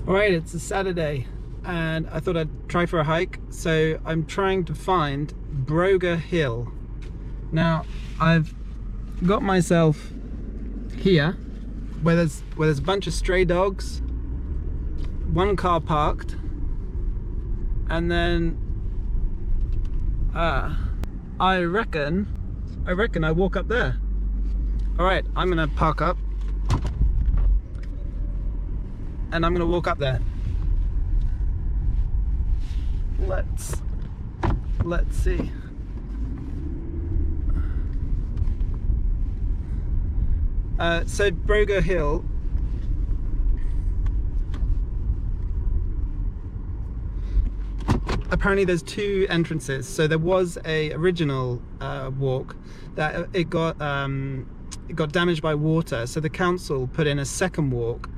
Alright, it's a Saturday and I thought I'd try for a hike, so I'm trying to find Broga Hill. Now I've got myself here where there's a bunch of stray dogs, one car parked, and then I reckon I walk up there. Alright, I'm gonna park up and I'm gonna walk up there. Let's see. So Broga Hill, apparently there's two entrances. So there was a original walk that it got damaged by water, so the council put in a second walk,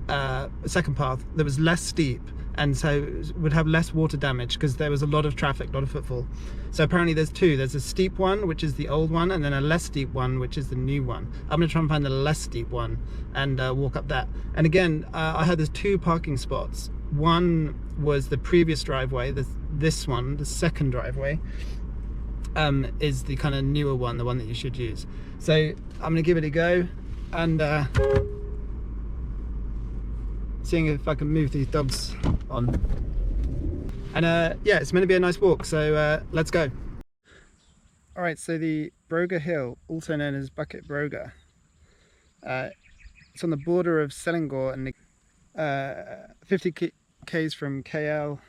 a second path that was less steep, and so would have less water damage because there was a lot of traffic, a lot of footfall. So apparently there's two. There's a steep one, which is the old one, and then a less steep one, which is the new one. I'm gonna try and find the less steep one and walk up that. And again, I had there's two parking spots. One was the previous driveway. This one, the second driveway, is the kind of newer one, the one that you should use. So I'm gonna give it a go and seeing if I can move these dogs on. And yeah, it's meant to be a nice walk, so let's go. Alright, so the Broga Hill, also known as Bukit Broga, it's on the border of Selangor and 50 k's from KL.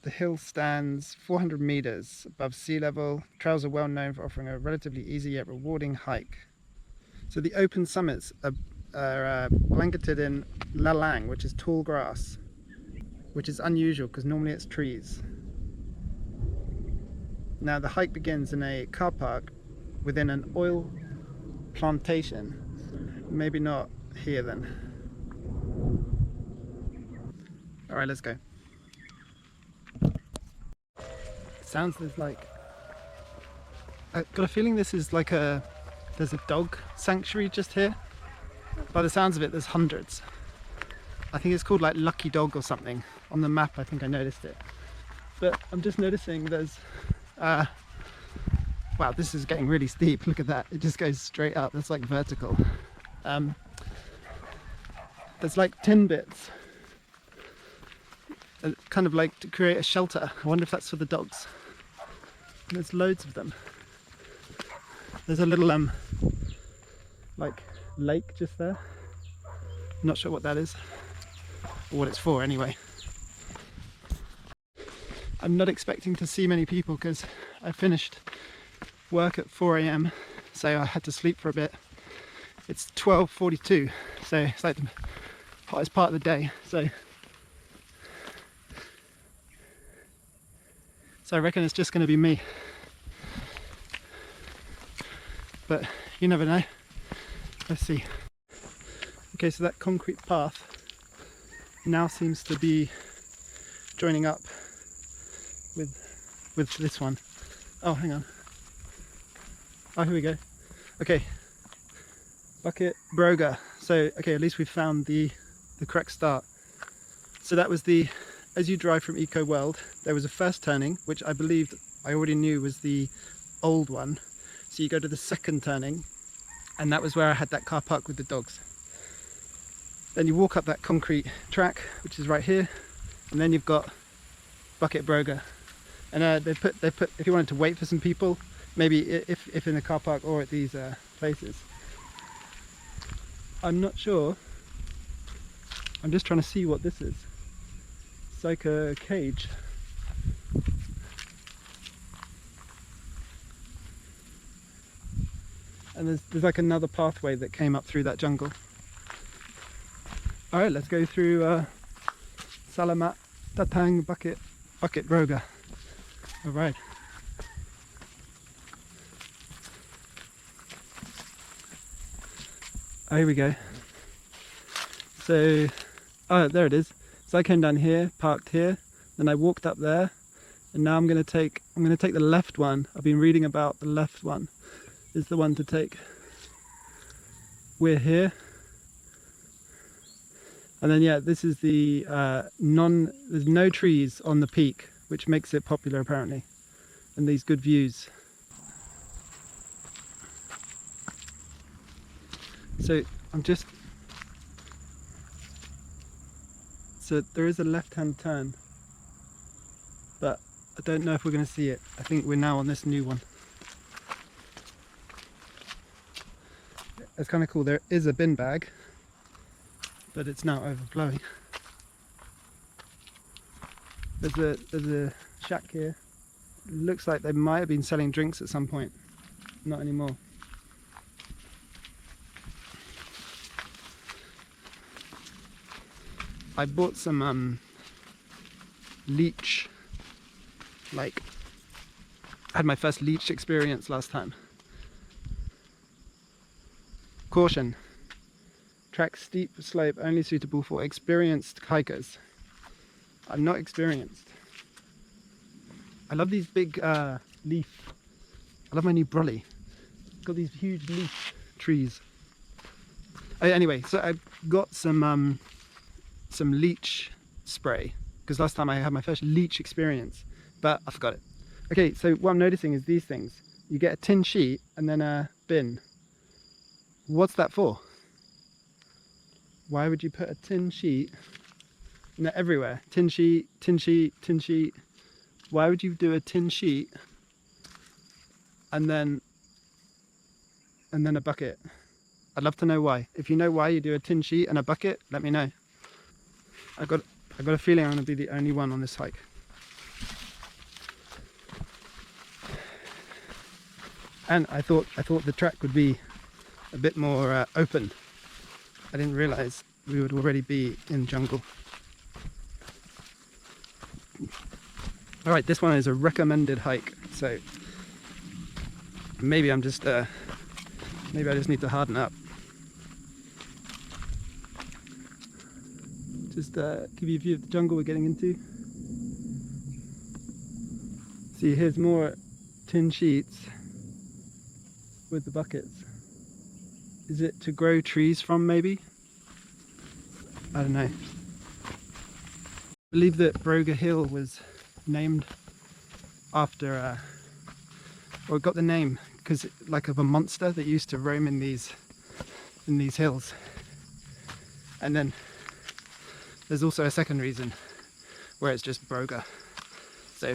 The hill stands 400 meters above sea level. Trails are well known for offering a relatively easy yet rewarding hike. So the open summits are blanketed in lalang, which is tall grass, which is unusual because normally it's trees. Now the hike begins in a car park within an oil plantation. Maybe not here then. Alright, let's go. Sounds like, I've got a feeling this is like there's a dog sanctuary just here. By the sounds of it, there's hundreds. I think it's called like Lucky Dog or something. On the map, I think I noticed it. But I'm just noticing there's, wow, this is getting really steep. Look at that. It just goes straight up. That's like vertical. There's like tin bits, kind of like to create a shelter. I wonder if that's for the dogs. And there's loads of them. There's a little like lake just there. I'm not sure what that is or what it's for anyway. I'm not expecting to see many people because I finished work at 4 AM, so I had to sleep for a bit. It's 12:42, so it's like the hottest part of the day. So I reckon it's just going to be me, but you never know. Let's see. Okay, so that concrete path now seems to be joining up with this one. Oh, hang on. Oh, here we go. Okay, Bukit Broga. So, okay, at least we found the correct start. So that was the, as you drive from Eco World, there was a first turning, which I believed I already knew was the old one. So you go to the second turning, and that was where I had that car park with the dogs. Then you walk up that concrete track, which is right here, and then you've got Bukit Broga. And they put if you wanted to wait for some people, maybe if in the car park or at these places. I'm not sure. I'm just trying to see what this is. It's like a cage. And there's like another pathway that came up through that jungle. Alright, let's go through Salamat Datang Bukit Broga. Alright. Oh, here we go. So, oh, there it is. So I came down here, parked here, then I walked up there, and now I'm gonna take the left one. I've been reading about the left one is the one to take. We're here. And then yeah, this is the there's no trees on the peak, which makes it popular apparently, and these good views. So so there is a left-hand turn, but I don't know if we're going to see it. I think we're now on this new one. It's kind of cool. There is a bin bag, but it's now overflowing. There's a shack here. It looks like they might have been selling drinks at some point. Not anymore. I bought some leech, I had my first leech experience last time. Caution, track steep slope only suitable for experienced hikers. I'm not experienced. I love these big leaf, I love my new brolly. Got these huge leaf trees. Anyway, so I got some leech spray, because last time I had my first leech experience, but I forgot it. Okay, so what I'm noticing is these things. You get a tin sheet and then a bin. What's that for? Why would you put a tin sheet? No, everywhere. Tin sheet, tin sheet, tin sheet. Why would you do a tin sheet and then a bucket? I'd love to know why. If you know why you do a tin sheet and a bucket, let me know. I got a feeling I'm going to be the only one on this hike. And I thought the track would be a bit more open. I didn't realize we would already be in jungle. All right, this one is a recommended hike, so maybe I just need to harden up. Just give you a view of the jungle we're getting into. See, here's more tin sheets with the buckets. Is it to grow trees from, maybe? I don't know. I believe that Broga Hill was named after, or it got the name because like of a monster that used to roam in these hills. And then there's also a second reason where it's just Broga. So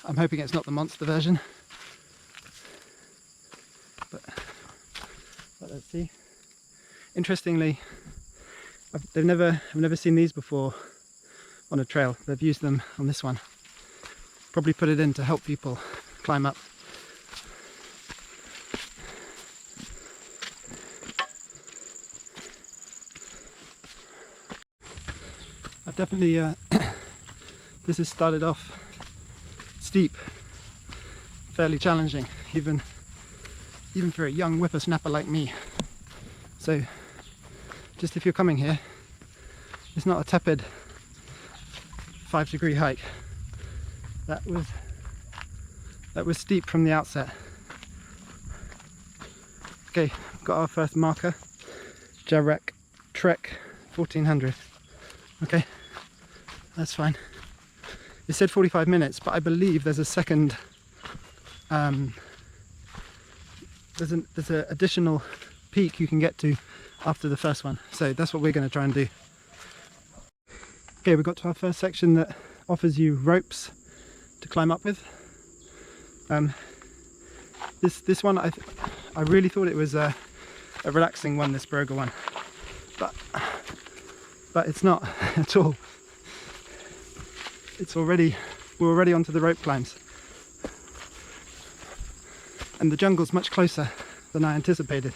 I'm hoping it's not the monster version. But let's see. Interestingly, I've never seen these before on a trail. They've used them on this one. Probably put it in to help people climb up. I've definitely this has started off steep, fairly challenging, even for a young whippersnapper like me. So just if you're coming here, it's not a tepid 5-degree hike. That was steep from the outset. Okay, got our first marker, Jarek Trek 1400. Okay, that's fine. It said 45 minutes, but I believe there's a second there's an additional peak you can get to after the first one, so that's what we're going to try and do. Okay, we got to our first section that offers you ropes to climb up with. This one I really thought it was a relaxing one, this Broga one, but it's not at all. We're already onto the rope climbs, and the jungle's much closer than I anticipated.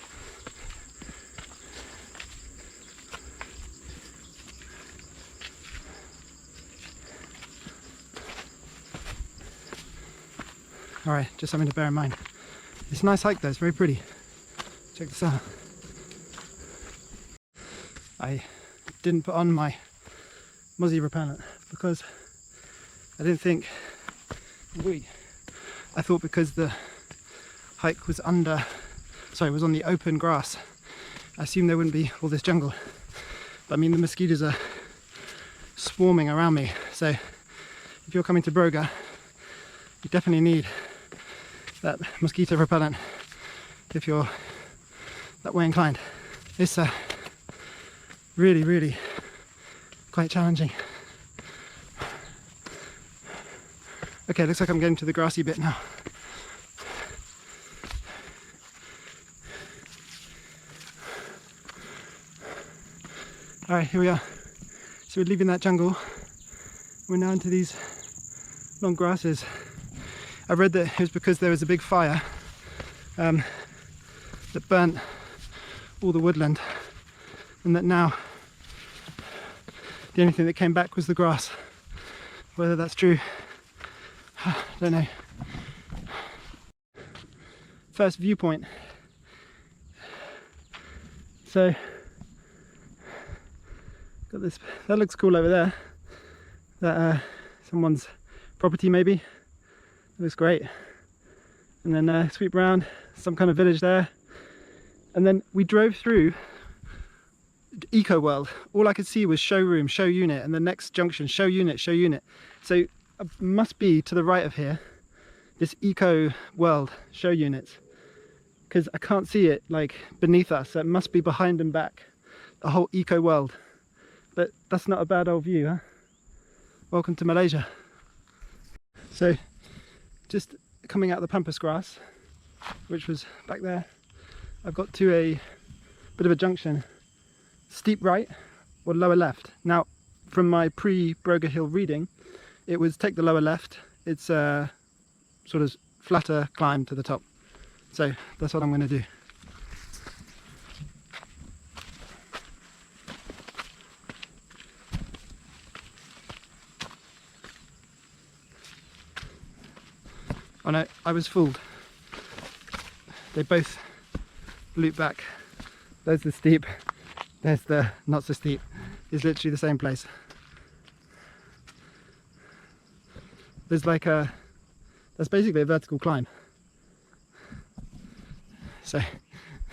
Alright, just something to bear in mind. It's a nice hike though, it's very pretty. Check this out. I didn't put on my mozzie repellent because I didn't think, I thought because the hike was was on the open grass, I assumed there wouldn't be all this jungle. But I mean, the mosquitoes are swarming around me. So if you're coming to Broga, you definitely need that mosquito repellent if you're that way inclined. It's really quite challenging. Okay, looks like I'm getting to the grassy bit now. Alright, here we are. So we're leaving that jungle. We're now into these long grasses. I read that it was because there was a big fire that burnt all the woodland, and that now the only thing that came back was the grass. Whether that's true, I don't know. First viewpoint. So got this, that looks cool over there. That someone's property maybe. It looks great. And then sweep around, some kind of village there. And then we drove through Eco World. All I could see was showroom, show unit, and the next junction, show unit, show unit. So it must be to the right of here, this Eco World show units, because I can't see it like beneath us. So it must be behind and back, the whole Eco World. But that's not a bad old view, huh? Welcome to Malaysia. So just coming out of the pampas grass, which was back there, I've got to a bit of a junction. Steep right or lower left. Now, from my pre-Broga Hill reading, it was take the lower left. It's a sort of flatter climb to the top. So that's what I'm going to do. Oh no, I was fooled. They both loop back. There's the steep, there's the not so steep. It's literally the same place. There's like that's basically a vertical climb. So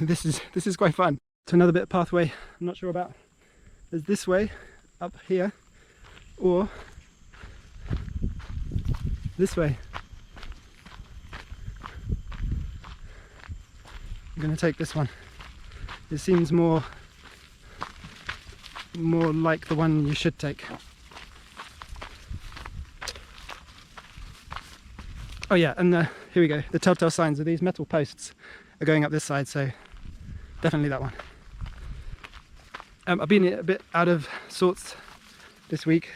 this is quite fun. To another bit of pathway I'm not sure about. There's this way up here, or this way. I'm going to take this one. It seems more like the one you should take. Oh yeah, and here we go. The telltale signs of these metal posts are going up this side, so definitely that one. I've been a bit out of sorts this week.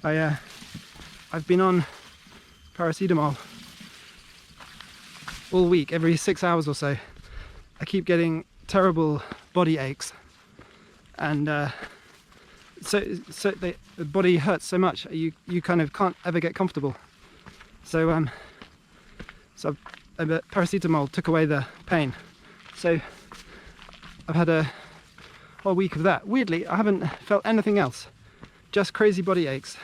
I've been on paracetamol all week, every 6 hours or so. I keep getting terrible body aches, and so the body hurts so much you kind of can't ever get comfortable. So paracetamol took away the pain. So I've had a whole week of that. Weirdly, I haven't felt anything else, just crazy body aches.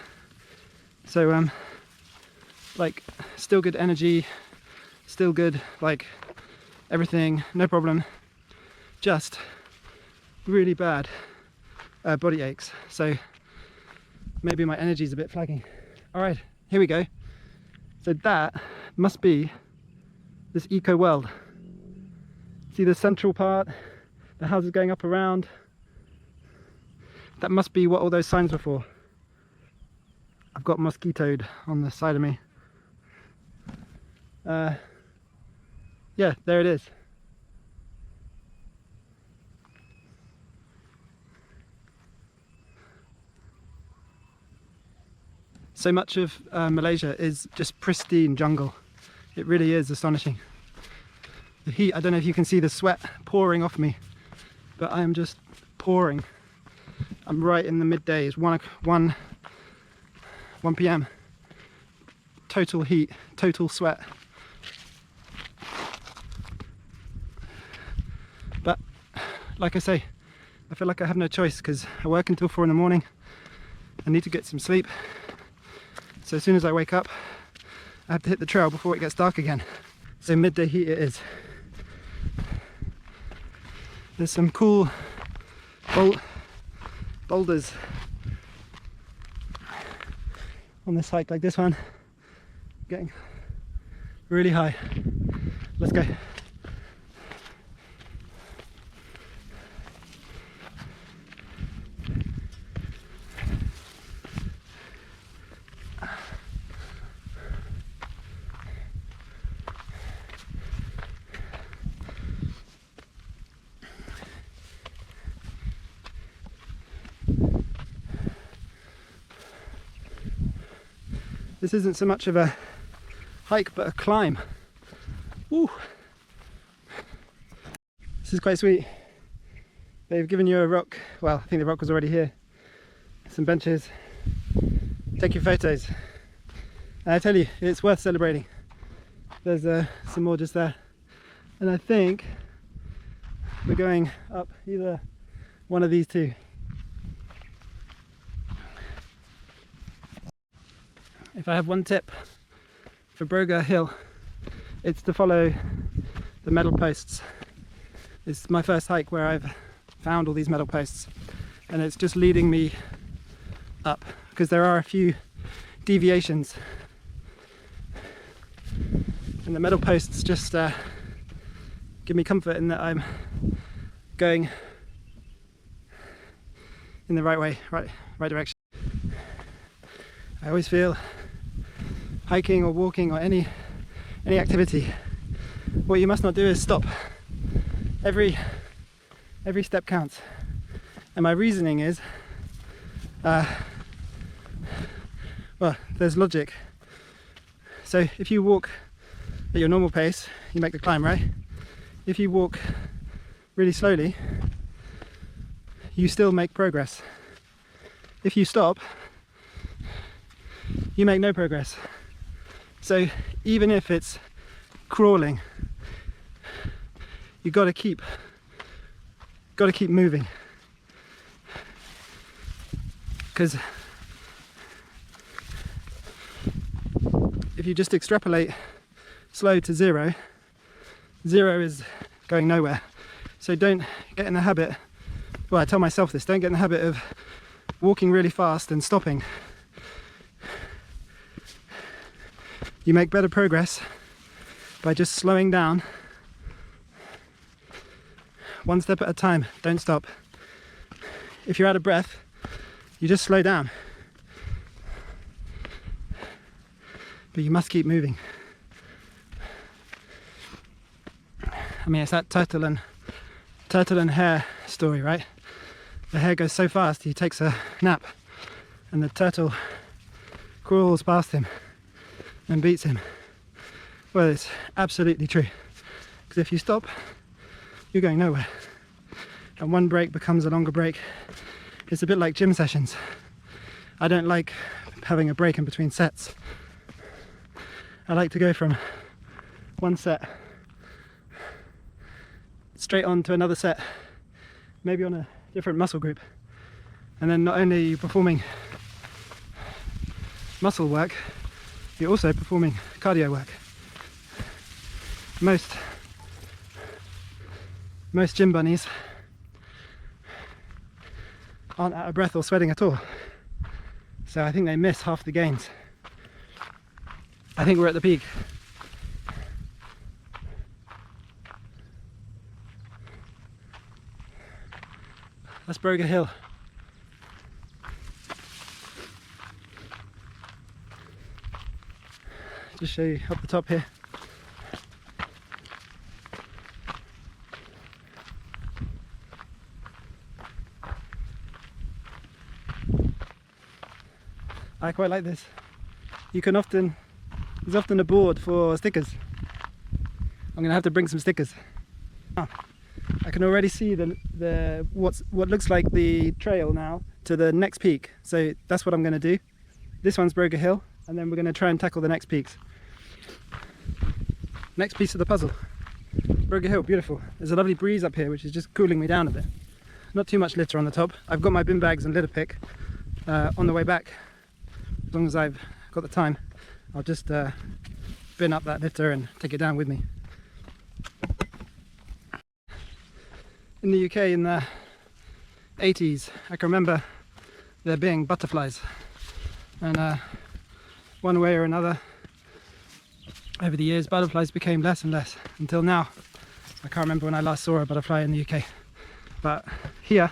So like still good energy, still good, like everything, no problem, just really bad body aches. So maybe my energy is a bit flagging. All right, here we go. So that must be this Eco World. See the central part, the houses going up around. That must be what all those signs were for. I've got mosquitoed on the side of me. Yeah, there it is. So much of Malaysia is just pristine jungle. It really is astonishing. The heat, I don't know if you can see the sweat pouring off me, but I am just pouring. I'm right in the midday. It's 1 p.m. Total heat, total sweat. But like I say, I feel like I have no choice because I work until 4 in the morning. I need to get some sleep. So as soon as I wake up, I have to hit the trail before it gets dark again. So midday heat it is. There's some cool boulders on this hike, like this one, getting really high. Let's go. This isn't so much of a hike, but a climb. Woo! This is quite sweet. They've given you a rock. Well, I think the rock was already here. Some benches. Take your photos. And I tell you, it's worth celebrating. There's some more just there. And I think we're going up either one of these two. If I have one tip for Broga Hill, it's to follow the metal posts. It's my first hike where I've found all these metal posts, and it's just leading me up, because there are a few deviations, and the metal posts just give me comfort in that I'm going in the right way, right direction. I always feel hiking or walking or any activity, what you must not do is stop. Every step counts. And my reasoning is, well, there's logic. So if you walk at your normal pace, you make the climb, right? If you walk really slowly, you still make progress. If you stop, you make no progress. So even if it's crawling, you gotta keep moving, because if you just extrapolate slow to zero is going nowhere. So don't get in the habit, well, I tell myself this, don't get in the habit of walking really fast and stopping. You make better progress by just slowing down, one step at a time. Don't stop. If you're out of breath, you just slow down, but you must keep moving. I mean, it's that turtle and hare story, right? The hare goes so fast he takes a nap, and the turtle crawls past him and beats him. Well, it's absolutely true, because if you stop, you're going nowhere, and one break becomes a longer break. It's a bit like gym sessions. I don't like having a break in between sets. I like to go from one set straight on to another set, maybe on a different muscle group, and then not only are you performing muscle work, you're also performing cardio work. Most gym bunnies aren't out of breath or sweating at all, so I think they miss half the gains. I think we're at the peak. That's Broga Hill. Just show you up the top here. I quite like this. There's often a board for stickers. I'm gonna have to bring some stickers. Oh, I can already see what looks like the trail now to the next peak. So that's what I'm gonna do. This one's Broga Hill, and then we're gonna try and tackle the next peaks. Next piece of the puzzle. Broga Hill, beautiful. There's a lovely breeze up here, which is just cooling me down a bit. Not too much litter on the top. I've got my bin bags and litter pick on the way back. As long as I've got the time, I'll just bin up that litter and take it down with me. in the UK in the 80s, I can remember there being butterflies, and one way or another over the years butterflies became less and less until now. I can't remember when I last saw a butterfly in the UK, but here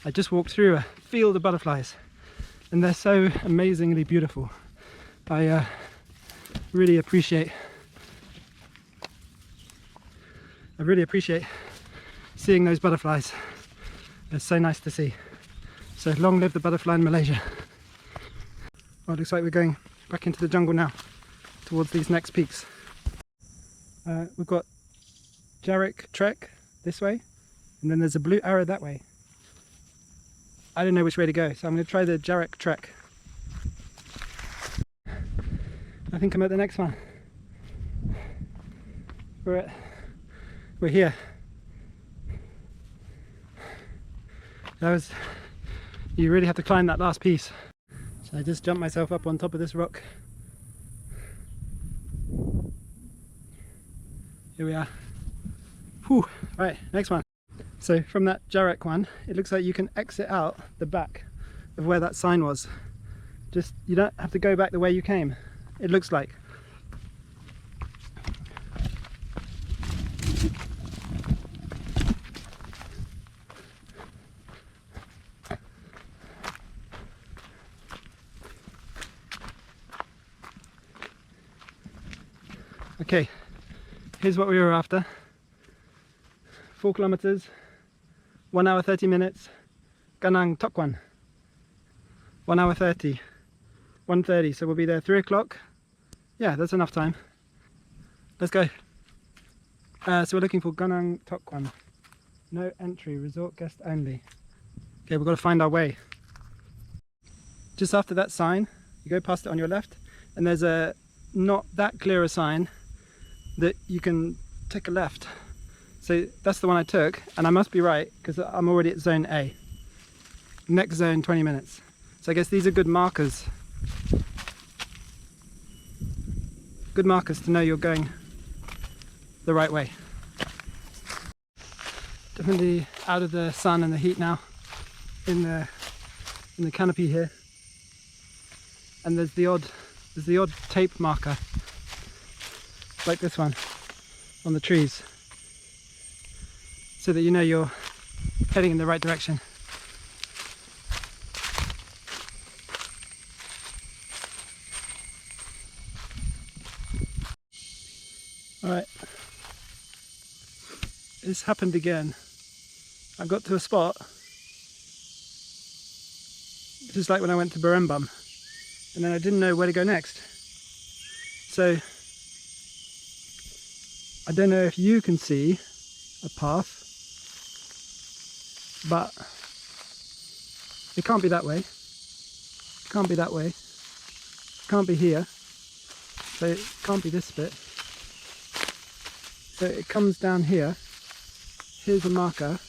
I just walked through a field of butterflies and they're so amazingly beautiful. I really appreciate seeing those butterflies. It's so nice to see. So long live the butterfly in Malaysia. Well, it looks like we're going back into the jungle now towards these next peaks. We've got Jarak Trek this way, and then there's a blue arrow that way. I don't know which way to go, so I'm going to try the Jarak Trek. I think I'm at the next one. We're here. You really have to climb that last piece. So I just jumped myself up on top of this rock. Here we are. Whew. Right, next one. So from that Jarak one, it looks like you can exit out the back of where that sign was. Just, you don't have to go back the way you came, it looks like. Okay, here's what we were after. 4 kilometers, 1 hour 30 minutes, Gunung Tok Wan. 1 hour 30, 1:30, so we'll be there 3 o'clock. Yeah, that's enough time. Let's go. So we're looking for Gunung Tok Wan. No entry, resort guest only. Okay, we've got to find our way. Just after that sign, you go past it on your left, and there's a not that clear a sign that you can take a left. So that's the one I took, and I must be right because I'm already at zone A. Next zone 20 minutes. So I guess these are good markers. Good markers to know you're going the right way. Definitely out of the sun and the heat now in the canopy here. And there's the odd tape marker like this one on the trees, so that you know you're heading in the right direction. Alright, this happened again. I got to a spot, just like when I went to Berembam, and then I didn't know where to go next. So I don't know if you can see a path, but it can't be that way, it can't be that way, it can't be here, so it can't be this bit. So it comes down here, here's a marker,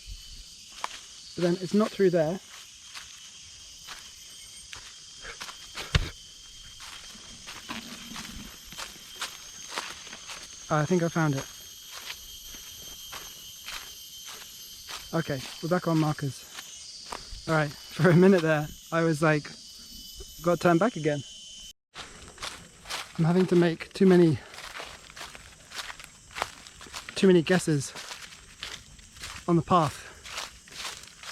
but then it's not through there. I think I found it. Okay, we're back on markers. Alright, for a minute there, I was like, got to turn back again. I'm having to make too many guesses on the path.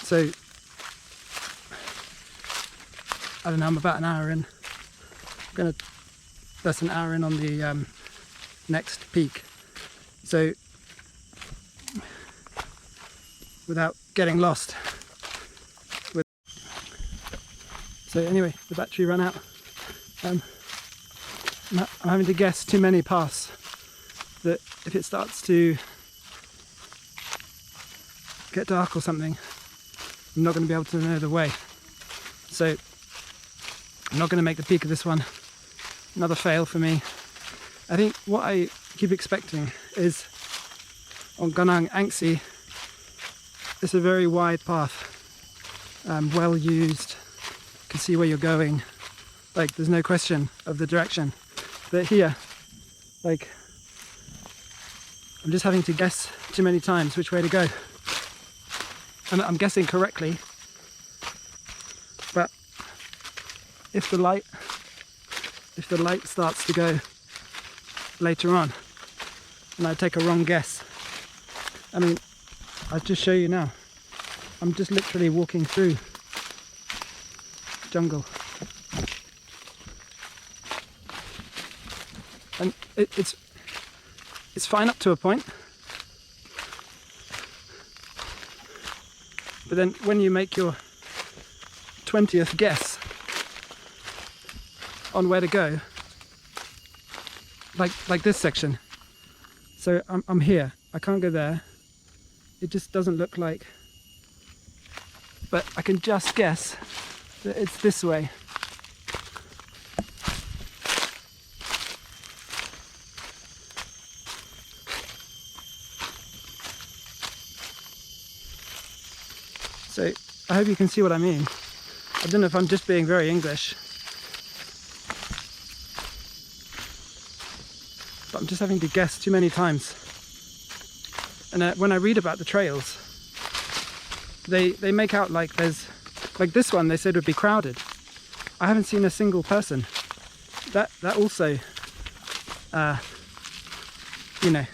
So, I don't know, I'm about an hour in. That's an hour in on the next peak. So, without getting lost. So anyway, the battery ran out. I'm having to guess too many paths that if it starts to get dark or something, I'm not going to be able to know the way. So I'm not going to make the peak of this one. Another fail for me. I think what I keep expecting is on Gunung Angsi, it's a very wide path, well used, you can see where you're going, like there's no question of the direction. But here, like, I'm just having to guess too many times which way to go. and I'm guessing correctly, but if the light starts to go later on and I take a wrong guess, I mean, I'll just show you now. I'm just literally walking through jungle, and it's fine up to a point, but then when you make your 20th guess on where to go, like this section, so I'm here, I can't go there, it just doesn't look like, but I can just guess that it's this way. So I hope you can see what I mean. I don't know if I'm just being very English, but I'm just having to guess too many times. And when I read about the trails, they make out like there's, like this one they said would be crowded. I haven't seen a single person. That also, you know,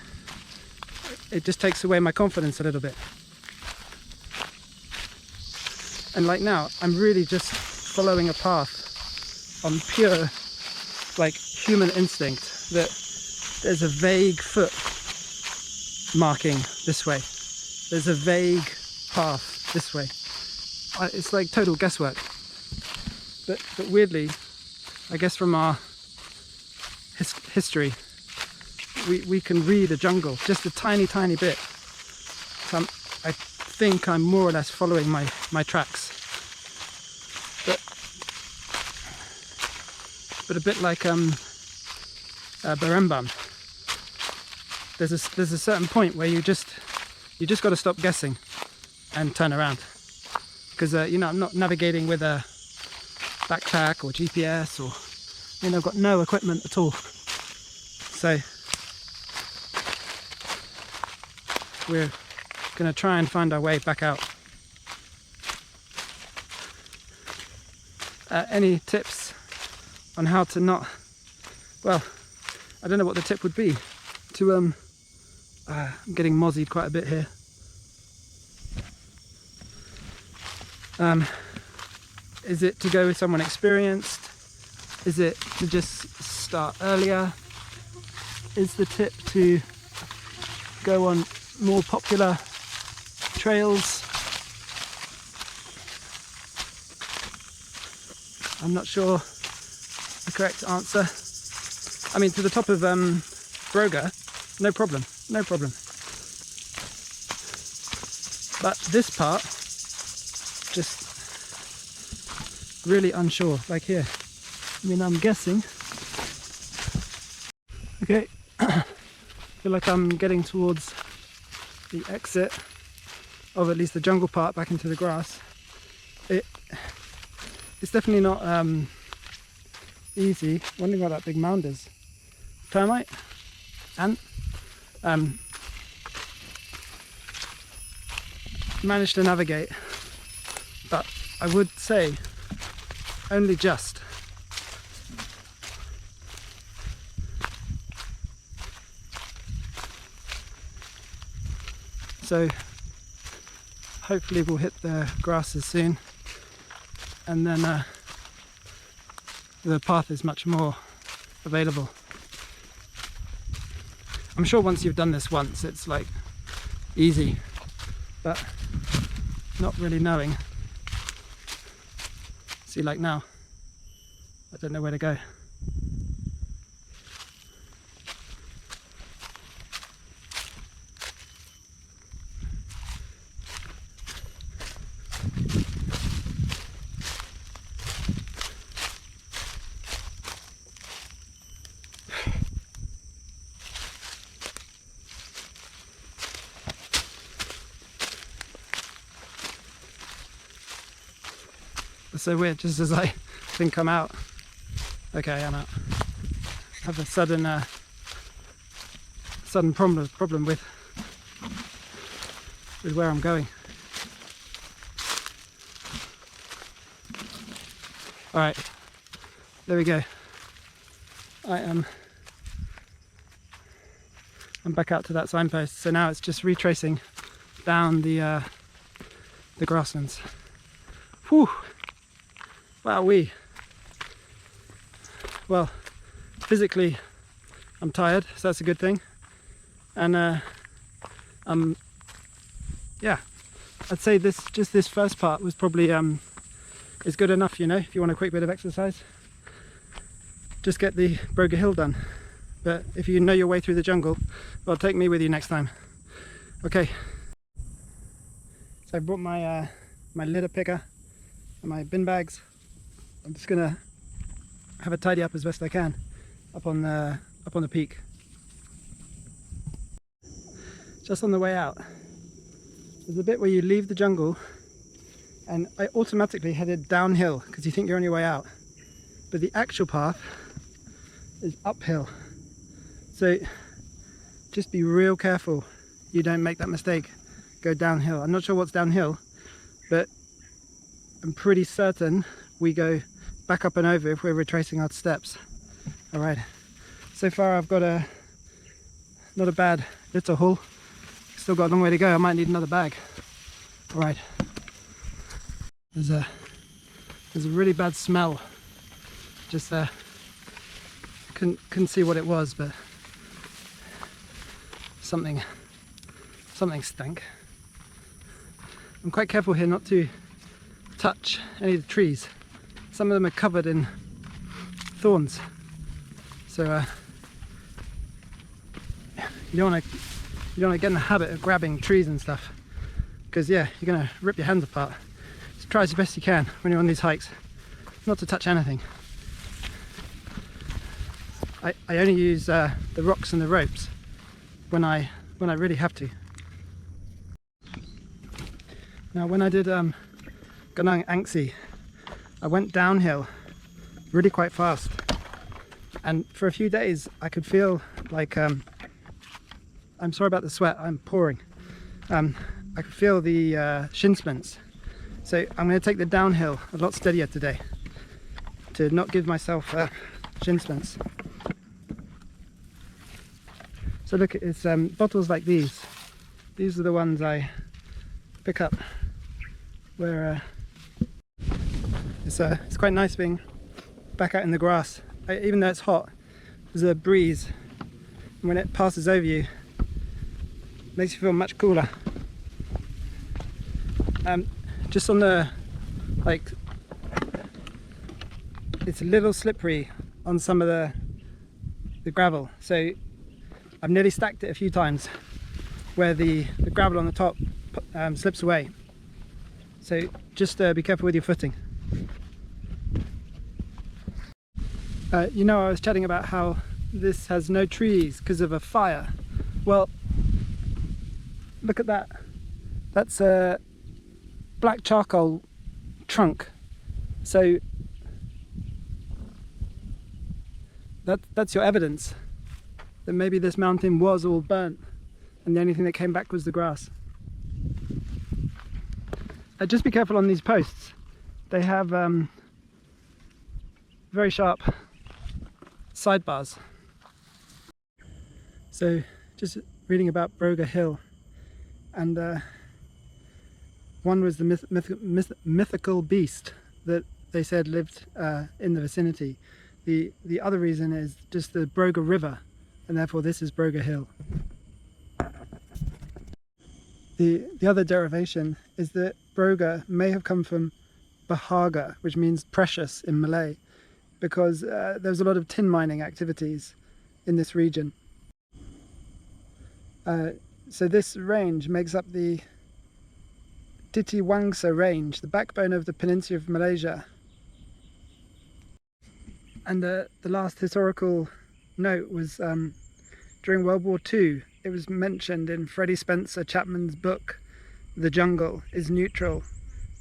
it just takes away my confidence a little bit. And like now, I'm really just following a path on pure, like, human instinct, that there's a vague foot marking this way. There's a vague path this way. It's like total guesswork. But weirdly, I guess from our history, we can read a jungle just a tiny bit. So I think I'm more or less following my tracks. But a bit like Berembam, there's a certain point where you just got to stop guessing and turn around, because you know, I'm not navigating with a backpack or GPS, or, you know, I've got no equipment at all. So we're going to try and find our way back out. Any tips on how to not, well, I don't know what the tip would be to I'm getting mozzied quite a bit here. Is it to go with someone experienced? Is it to just start earlier? Is the tip to go on more popular trails? I'm not sure the correct answer. I mean, to the top of Broga, no problem. But this part, just really unsure, like here. I mean, I'm guessing. Okay, I feel like I'm getting towards the exit of at least the jungle part back into the grass. It's definitely not easy. Wondering what that big mound is. Termite? And managed to navigate, but I would say only just. So hopefully we'll hit the grasses soon, and then the path is much more available. I'm sure once you've done this once, it's like easy, but not really knowing. See, like now, I don't know where to go. It's so weird, just as I think I'm out. Okay, I'm out. I have a sudden problem with where I'm going. Alright, there we go. I'm back out to that signpost, so now it's just retracing down the grasslands. Whew! Wowee! Well, physically I'm tired, so that's a good thing. And yeah, I'd say this first part was probably is good enough, you know, if you want a quick bit of exercise. Just get the Broga Hill done. But if you know your way through the jungle, well, take me with you next time. Okay. So I brought my my litter picker and my bin bags. I'm just gonna have a tidy up as best I can up on the peak. Just on the way out, there's a bit where you leave the jungle, and I automatically headed downhill because you think you're on your way out, but the actual path is uphill. So just be real careful you don't make that mistake, go downhill. I'm not sure what's downhill, but I'm pretty certain we go back up and over if we're retracing our steps. All right, so far I've got not a bad little haul. Still got a long way to go. I might need another bag. All right, there's a really bad smell just there. Couldn't see what it was, but something stank. I'm quite careful here not to touch any of the trees. Some of them are covered in thorns, so you don't want to get in the habit of grabbing trees and stuff, because yeah, you're going to rip your hands apart. So try as best you can when you're on these hikes not to touch anything. I only use the rocks and the ropes when I really have to. Now when I did Gunung Angsi, I went downhill really quite fast, and for a few days I could feel like I'm sorry about the sweat, I'm pouring. I could feel the shin splints, so I'm going to take the downhill a lot steadier today to not give myself shin splints. So look, it's bottles like these. These are the ones I pick up where it's quite nice being back out in the grass. Even though it's hot, there's a breeze, and when it passes over you, it makes you feel much cooler. Just on the, like, it's a little slippery on some of the gravel, so I've nearly stacked it a few times where the gravel on the top slips away. So just be careful with your footing. You know, I was chatting about how this has no trees because of a fire. Well, look at that. That's a black charcoal trunk. So that's your evidence that maybe this mountain was all burnt and the only thing that came back was the grass. Just be careful on these posts. They have very sharp sidebars. So just reading about Broga Hill, and one was the mythical beast that they said lived in the vicinity. The other reason is just the Broga River, and therefore this is Broga Hill. The other derivation is that Broga may have come from Bahaga, which means precious in Malay, because there's a lot of tin mining activities in this region. So this range makes up the Titiwangsa range, the backbone of the peninsula of Malaysia. And the last historical note was during World War II. It was mentioned in Freddie Spencer Chapman's book, The Jungle is Neutral,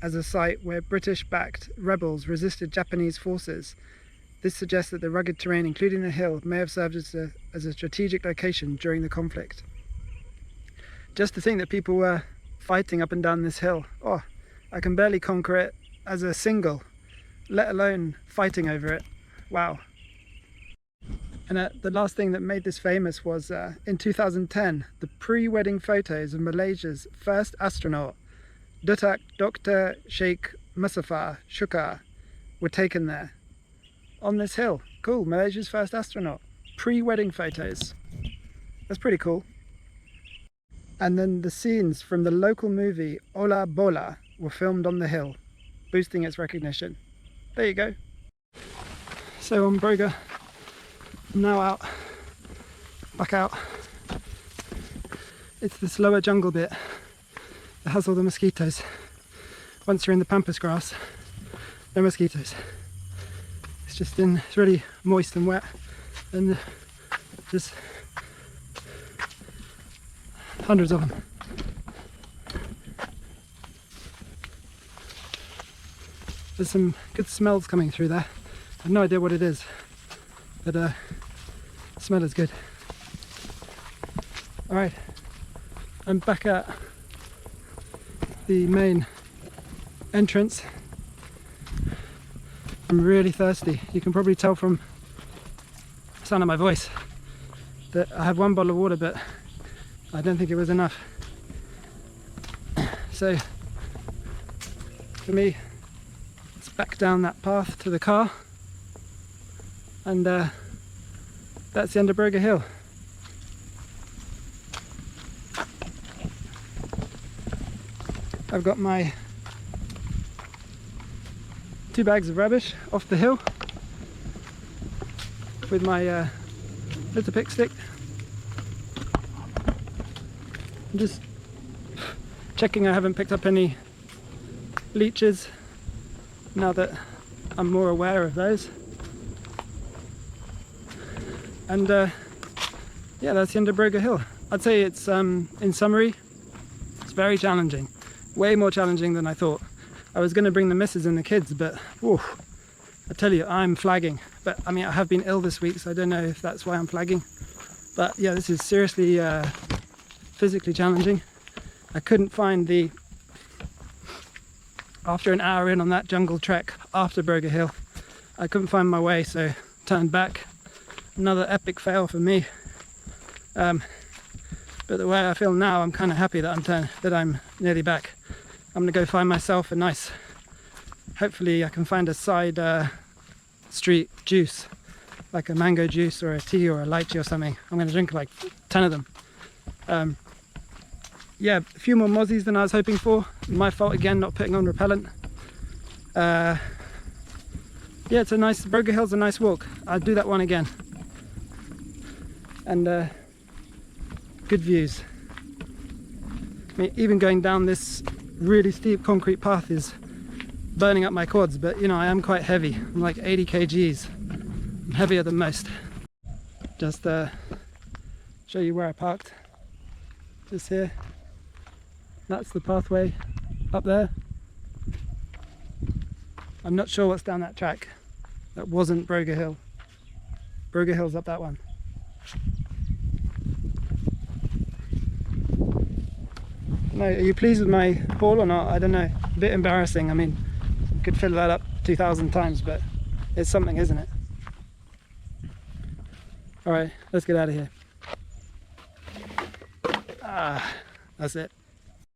as a site where British-backed rebels resisted Japanese forces. This suggests that the rugged terrain, including the hill, may have served as a strategic location during the conflict. Just to think that people were fighting up and down this hill. Oh, I can barely conquer it as a single, let alone fighting over it. Wow. And the last thing that made this famous was in 2010, the pre-wedding photos of Malaysia's first astronaut, Datuk Dr. Sheikh Mustafa Shukar, were taken there on this hill. Cool, Malaysia's first astronaut. Pre-wedding photos. That's pretty cool. And then the scenes from the local movie Ola Bola were filmed on the hill, boosting its recognition. There you go. So on Broga, I'm now out, back out. It's this lower jungle bit that has all the mosquitoes. Once you're in the pampas grass, no mosquitoes. It's really moist and wet, and just hundreds of them. There's some good smells coming through there. I have no idea what it is, but the smell is good. Alright, I'm back at the main entrance. I'm really thirsty. You can probably tell from the sound of my voice that I had one bottle of water, but I don't think it was enough. So for me, it's back down that path to the car, and that's the end of Broga Hill. I've got my 2 bags of rubbish off the hill with my litter pick stick. I'm just checking I haven't picked up any leeches now that I'm more aware of those. And yeah, that's the end of Broga Hill. I'd say it's, in summary, it's very challenging. Way more challenging than I thought. I was going to bring the missus and the kids, but whew, I tell you, I'm flagging. But I mean, I have been ill this week, so I don't know if that's why I'm flagging. But yeah, this is seriously physically challenging. I couldn't find after an hour in on that jungle trek after Broga Hill, I couldn't find my way, so turned back. Another epic fail for me. But the way I feel now, I'm kind of happy that I'm nearly back. I'm gonna go find myself a nice, hopefully I can find a side street juice, like a mango juice or a tea or a lychee or something. I'm gonna drink like 10 of them. Yeah, a few more mozzies than I was hoping for. My fault again, not putting on repellent. Yeah, it's a nice, Broga Hill's a nice walk. I'll do that one again. And good views. I mean, even going down this really steep concrete path is burning up my quads, but you know, I am quite heavy. I'm like 80 kgs. I'm heavier than most. Just show you where I parked. Just here. That's the pathway up there. I'm not sure what's down that track. That wasn't Broga Hill. Broga Hill's up that one. No, are you pleased with my haul or not? I don't know. A bit embarrassing. I mean, you could fill that up 2,000 times, but it's something, isn't it? Alright, let's get out of here. That's it.